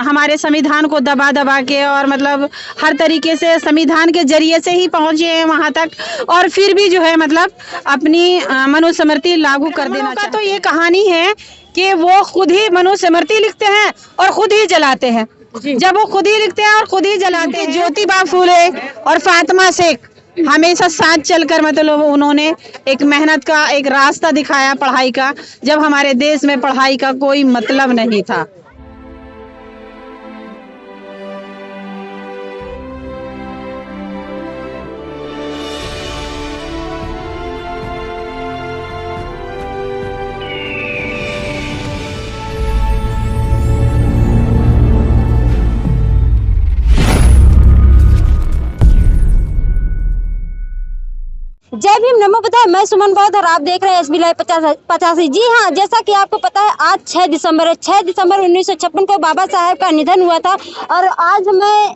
हमारे संविधान को दबा दबा के और मतलब हर तरीके से संविधान के जरिए से ही पहुंचे हैं वहां तक, और फिर भी जो है मतलब अपनी मनुस्मृति लागू कर देना चाहते। तो ये कहानी है कि वो खुद ही मनुस्मृति लिखते हैं और खुद ही जलाते हैं। जब वो खुद ही लिखते हैं और खुद ही जलाते हैं, ज्योतिबा फूले और फातिमा शेख हमेशा साथ चलकर मतलब उन्होंने एक मेहनत का एक रास्ता दिखाया पढ़ाई का, जब हमारे देश में पढ़ाई का कोई मतलब नहीं था। जय भीम, नमो बुद्धाय। मैं सुमन बौद्ध और आप देख रहे हैं SB लाइव 85। जी हाँ, जैसा कि आपको पता है आज 6 दिसंबर है। 6 दिसंबर 1956 को बाबा साहेब का निधन हुआ था और आज मैं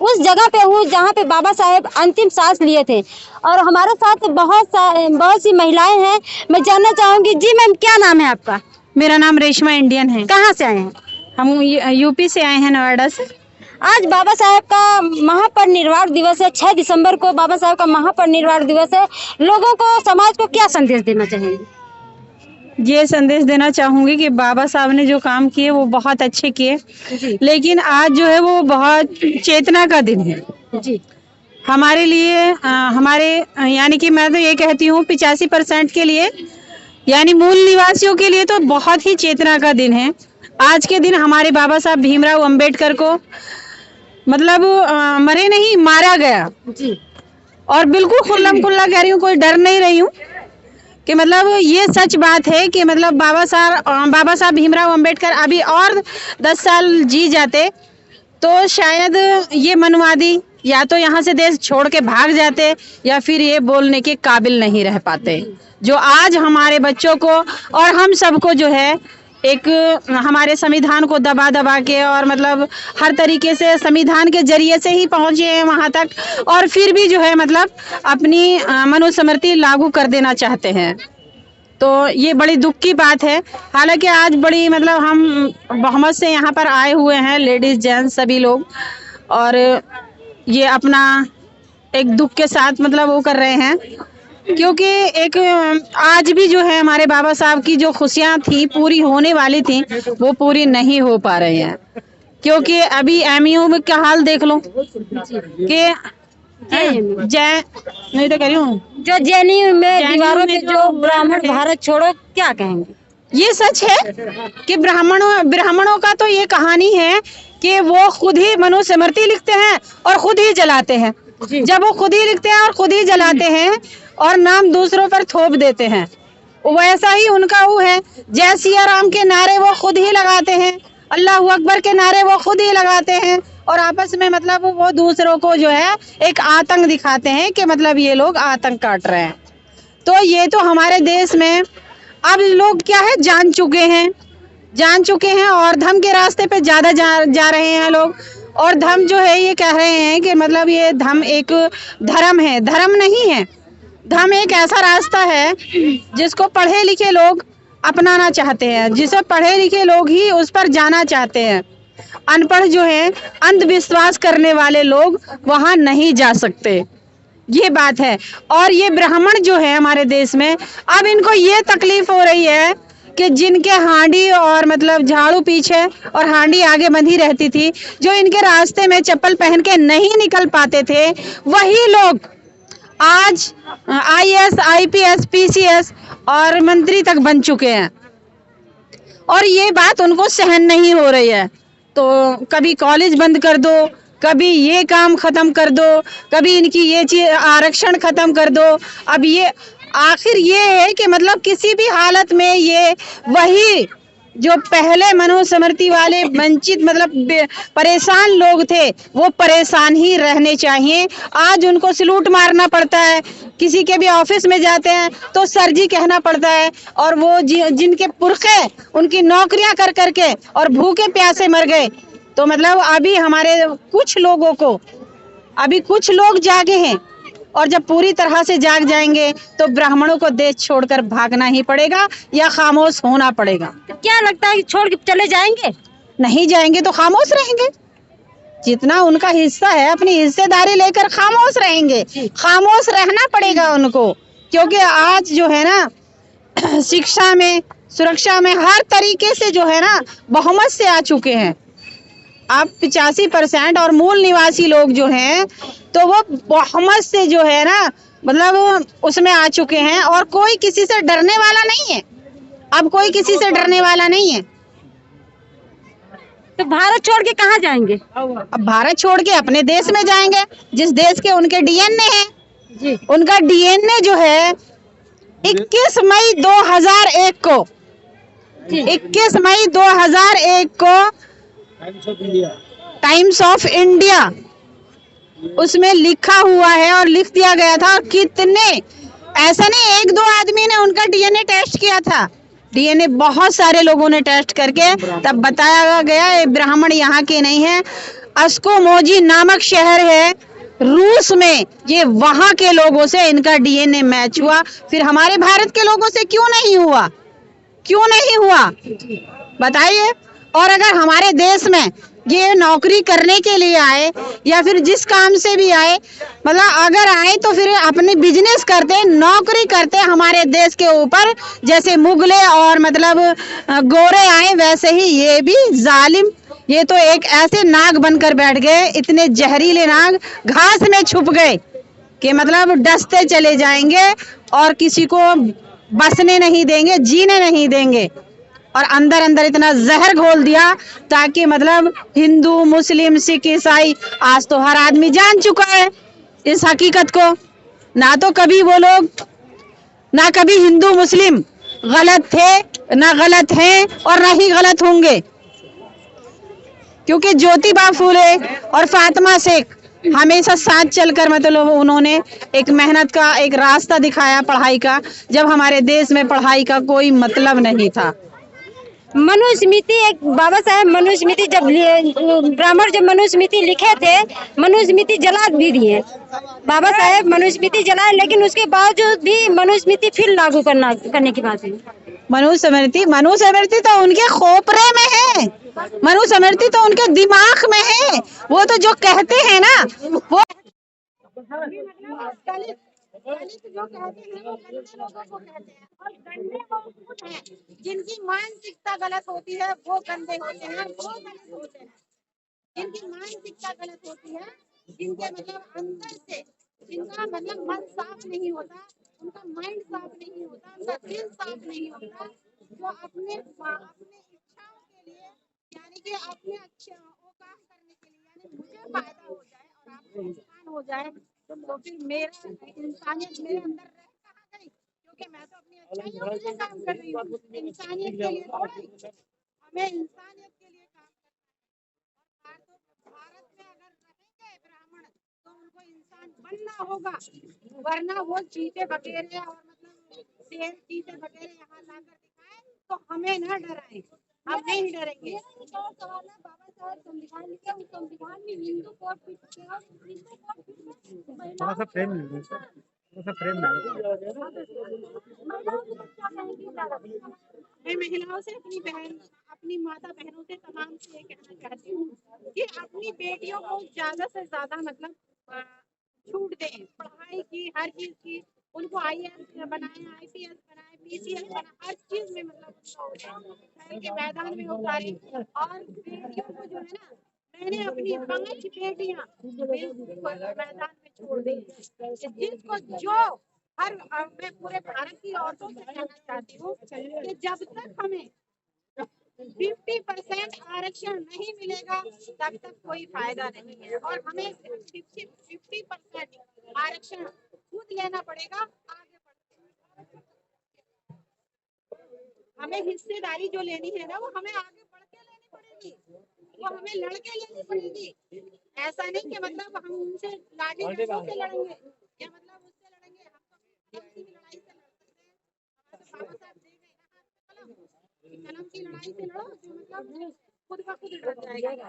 उस जगह पे हूँ जहाँ पे बाबा साहेब अंतिम सांस लिए थे और हमारे साथ बहुत सी महिलाएं हैं। मैं जानना चाहूंगी, जी मैम क्या नाम है आपका? मेरा नाम रेशमा इंडियन है। कहाँ से आए हैं? हम यूपी से आए हैं, नोएडा से। आज बाबा साहेब का महापरिनिर्वाण दिवस है। 6 दिसंबर को बाबा साहेब का महापरिनिर्वाण दिवस है। लोगों को, समाज को क्या संदेश देना चाहेंगे? ये संदेश देना चाहूंगी कि बाबा साहब ने जो काम किए वो बहुत अच्छे किए, लेकिन आज जो है वो बहुत चेतना का दिन है जी। हमारे लिए। हमारे यानी कि मैं तो ये कहती हूँ 85% के लिए यानी मूल निवासियों के लिए तो बहुत ही चेतना का दिन है। आज के दिन हमारे बाबा साहब भीमराव अंबेडकर को मतलब मरे नहीं, मारा गया जी। और बिल्कुल खुल्लम खुल्ला कह रही हूँ, कोई डर नहीं रही हूँ कि मतलब ये सच बात है कि मतलब बाबा साहब भीमराव अंबेडकर अभी और 10 साल जी जाते तो शायद ये मनवादी या तो यहाँ से देश छोड़ के भाग जाते या फिर ये बोलने के काबिल नहीं रह पाते। जो आज हमारे बच्चों को और हम सबको जो है एक हमारे संविधान को दबा दबा के और मतलब हर तरीके से संविधान के जरिए से ही पहुंचे हैं वहां तक, और फिर भी जो है मतलब अपनी मनुस्मृति लागू कर देना चाहते हैं। तो ये बड़ी दुख की बात है। हालांकि आज बड़ी मतलब हम बहुमत से यहाँ पर आए हुए हैं, लेडीज जेंट्स सभी लोग, और ये अपना एक दुख के साथ मतलब वो कर रहे हैं, क्योंकि एक आज भी जो है हमारे बाबा साहब की जो खुशियां थी पूरी होने वाली थी वो पूरी नहीं हो पा रही हैं। क्योंकि अभी MU में क्या हाल देख लो कि जय नहीं तो कह रही हूँ, जो JNU में दीवारों पे जो ब्राह्मण भारत छोड़ो, क्या कहेंगे? ये सच है कि ब्राह्मणों का तो ये कहानी है कि वो खुद ही मनुस्मृति लिखते हैं और खुद ही जलाते हैं। जब वो खुद ही लिखते हैं और खुद ही जलाते हैं और नाम दूसरों पर थोप देते हैं, वैसा ही उनका वो है। जय सिया राम के नारे वो खुद ही लगाते हैं, अल्लाह अकबर के नारे वो खुद ही लगाते हैं, और आपस में मतलब वो दूसरों को जो है एक आतंक दिखाते हैं कि मतलब ये लोग आतंक काट रहे हैं। तो ये तो हमारे देश में अब लोग क्या है जान चुके हैं और धर्म के रास्ते पे ज्यादा जा रहे हैं लोग। और धर्म जो है ये कह रहे हैं कि मतलब ये धर्म एक धर्म है, धर्म नहीं है। धर्म एक ऐसा रास्ता है जिसको पढ़े लिखे लोग अपनाना चाहते हैं, जिसे पढ़े लिखे लोग ही उस पर जाना चाहते हैं। अनपढ़ जो है, अंधविश्वास करने वाले लोग वहां नहीं जा सकते, ये बात है। और ये ब्राह्मण जो है हमारे देश में, अब इनको ये तकलीफ हो रही है कि जिनके हांडी और मतलब झाड़ू पीछे और हांडी आगे बंधी रहती थी, जो इनके रास्ते में चप्पल पहन के नहीं निकल पाते थे, वही लोग आज IAS, IPS, PCS और मंत्री तक बन चुके हैं। और ये बात उनको सहन नहीं हो रही है। तो कभी कॉलेज बंद कर दो, कभी ये काम खत्म कर दो, कभी इनकी ये चीज आरक्षण खत्म कर दो। अब ये आखिर ये है कि मतलब किसी भी हालत में ये वही जो पहले मनुस्मृति वाले वंचित मतलब परेशान लोग थे वो परेशान ही रहने चाहिए। आज उनको सलूट मारना पड़ता है, किसी के भी ऑफिस में जाते हैं तो सर जी कहना पड़ता है, और वो जिनके पुरखे उनकी नौकरियां कर करके और भूखे प्यासे मर गए। तो मतलब अभी हमारे कुछ लोगों को, अभी कुछ लोग जागे हैं, और जब पूरी तरह से जाग जाएंगे तो ब्राह्मणों को देश छोड़कर भागना ही पड़ेगा या खामोश होना पड़ेगा। क्या लगता है कि छोड़ के चले जाएंगे? नहीं जाएंगे तो खामोश रहेंगे। जितना उनका हिस्सा है अपनी हिस्सेदारी लेकर खामोश रहेंगे, खामोश रहना पड़ेगा उनको, क्योंकि आज जो है ना शिक्षा में, सुरक्षा में, हर तरीके से जो है ना बहुमत से आ चुके हैं। आप 85% और मूल निवासी लोग जो हैं तो वो बहुमत से जो है ना मतलब उसमें आ चुके हैं, और कोई किसी से डरने वाला नहीं है। अब कोई किसी से डरने वाला नहीं है। तो भारत छोड़ के कहाँ जाएंगे? अब भारत छोड़ के अपने देश में जाएंगे, जिस देश के उनके डीएनए है। जी। उनका डीएनए जो है 21 मई 2001 को, 21 मई 2001 को टाइम्स ऑफ इंडिया उसमें लिखा हुआ है और लिख दिया गया था। और कितने, ऐसा नहीं एक दो आदमी ने उनका डीएनए टेस्ट किया था, डीएनए बहुत सारे लोगों ने टेस्ट करके तब बताया गया ये ब्राह्मण यहाँ के नहीं है। अस्कोमोजी नामक शहर है रूस में, ये वहां के लोगों से इनका डीएनए मैच हुआ। फिर हमारे भारत के लोगों से क्यों नहीं हुआ, क्यों नहीं हुआ बताइए। और अगर हमारे देश में ये नौकरी करने के लिए आए या फिर जिस काम से भी आए, मतलब अगर आए तो फिर अपने बिजनेस करते, नौकरी करते हमारे देश के ऊपर, जैसे मुगले और मतलब गोरे आए वैसे ही ये भी जालिम, ये तो एक ऐसे नाग बनकर बैठ गए, इतने जहरीले नाग घास में छुप गए कि मतलब डसते चले जाएंगे और किसी को बसने नहीं देंगे, जीने नहीं देंगे। और अंदर अंदर इतना जहर घोल दिया ताकि मतलब हिंदू, मुस्लिम, सिख, ईसाई, आज तो हर आदमी जान चुका है इस हकीकत को। ना तो कभी वो लोग, ना कभी हिंदू मुस्लिम गलत थे, ना गलत हैं और ना ही गलत होंगे, क्योंकि ज्योतिबा फूले और फातिमा शेख हमेशा साथ चलकर मतलब उन्होंने एक मेहनत का एक रास्ता दिखाया पढ़ाई का, जब हमारे देश में पढ़ाई का कोई मतलब नहीं था। मनुस्मृति, एक बाबा साहेब मनुस्मृति जब ब्राह्मण जब मनुस्मृति लिखे थे, मनुस्मृति जला भी दिए बाबा साहेब, मनुस्मृति जलाए, लेकिन उसके बावजूद भी मनुस्मृति फिर लागू करने की बात है। मनुस्मृति तो उनके खोपरे में है, मनुस्मृति तो उनके दिमाग में है। वो तो जो कहते हैं ना वो जो कहते हैं वो गंदे लोगों को कहते हैं, और गंदे वो खुद हैं जिनकी मानसिकता गलत होती है, वो गंदे होते हैं, वो गलत होते हैं। जिनकी मानसिकता गलत होती है, जिनके मतलब अंदर से जिनका मतलब मन साफ नहीं होता, उनका माइंड साफ नहीं होता, उनका दिल साफ नहीं होता, जो अपने इच्छाओं के लिए, यानी कि अपने अच्छे वो काम करने के लिए, यानी मुझे फायदा हो जाए और आपको नुकसान हो जाए, तो फिर मेरा इंसानियत मेरे अंदर रह कहाँ गई, क्योंकि मैं तो अपनी अच्छाइयों के लिए काम कर रही हूँ, इंसानियत के लिए थोड़ा ही। हमें इंसानियत के लिए काम करना है। तो भारत में अगर रहेंगे ब्राह्मण तो उनको इंसान बनना होगा, वरना वो चीते बटेरे और मतलब शेर चीते बटेरे यहाँ लाकर दिखाए तो हमें न डराए, हम नहीं डरेंगे। सवाल है, बाबा साहब संविधान लिखे, उस संविधान में हिंदू कोड फिट है, हिंदू कोड फिट थोड़ा सा फ्रेम ले, थोड़ा सा फ्रेम मैं महिलाओं से, अपनी बहन, अपनी माता बहनों से, तमाम से ये कहना चाहती हूँ कि अपनी बेटियों को ज्यादा से ज्यादा मतलब छूट दें पढ़ाई की, हर चीज की, उनको आईएएस बनाए, आईपीएस बनाए, पीसीएस बनाए, हर चीज में मतलब खेल के मैदान में उतारे। और बेटियों को जो है ना, मैंने अपनी 5 बेटियां मैदान में छोड़ दी, जिसको जो हर मैं पूरे भारत की औरतों से कहना चाहती हूँ कि जब तक हमें 50% आरक्षण नहीं मिलेगा तब तक कोई फायदा नहीं है, और हमें 50% आरक्षण खुद लेना पड़ेगा। आगे बढ़ हमें हिस्सेदारी जो लेनी है ना, वो हमें आगे बढ़ के लेनी पड़ेगी, वो हमें लड़के लेनी पड़ेगी। ऐसा नहीं कि मतलब हम उनसे लाठी डंडों से लड़ेंगे या मतलब उससे लड़ेंगे, हम तो कलम की लड़ाई से लड़ सकते हैं। हमारे बाबा साहब दे गए ना कलम की लड़ाई से लड़ो जो मतलब खुद ब खुद डर जाएगा।